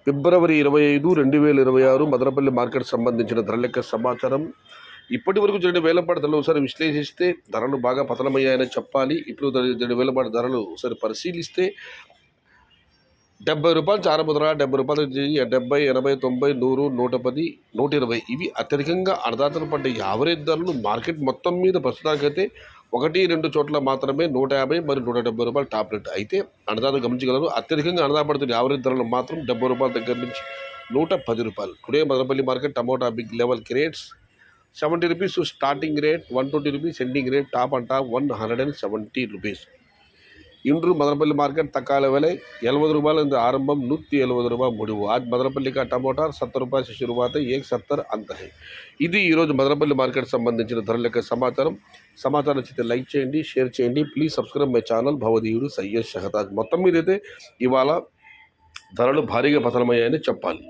ఫిబ్రవరి 25, 2026 Madanapalle market సంబంధించిన ధరల లెక్క సమాచారం. ఇప్పటి వరకు జరిగిన వేలంపాట ధరలు ఒకసారి విశ్లేషిస్తే ధరలు బాగా పతనమయ్యాయని చెప్పాలి. ఇప్పుడు జరిగిన వేలంపాట ధరలు ఒకసారి పరిశీలిస్తే ₹70 ఆరంభ ధర, ₹70, 70, 80, 90, 100, 110, 120 ఇవి అత్యధికంగా అన్నదాతలు పడ్డ యావరేజ్ ధరలు. మార్కెట్ మొత్తం మీద ప్రస్తుతానికైతే 1-2 చోట్ల మాత్రమే ₹150 మరియు ₹170 టాప్ రేట్. అయితే అన్నదాతలు గమనించగలరు, అత్యధికంగా అన్నదాత పడుతున్న యావరేజ్ ధరలు మాత్రం ₹70 దగ్గర నుంచి ₹110. Today Madanapalle market tomato big level crates ₹70 starting rate, ₹120 ending rate, top and top ₹170. इंड्रू मदनपल्ली मार्केट तक्काले वेले ₹70 आरंभम ₹170 मुड़िव. आज मदनपल्ली का टमोटा ₹70 से शुरुआत है, ₹170 अंत है. ఇది ఈరోజు మదనపల్లి మార్కెట్ సంబంధించిన ధరల లెక్క సమాచారం. సమాచారం నచ్చితే లైక్ చేయండి, షేర్ చేయండి. ప్లీజ్ సబ్స్క్రైబ్ మై ఛానల్ భవదీయుడు సయ్యద్ షహతాజ్. మొత్తం మీద అయితే ఇవాళ ధరలు భారీగా పతనమయ్యాయని చెప్పాలి.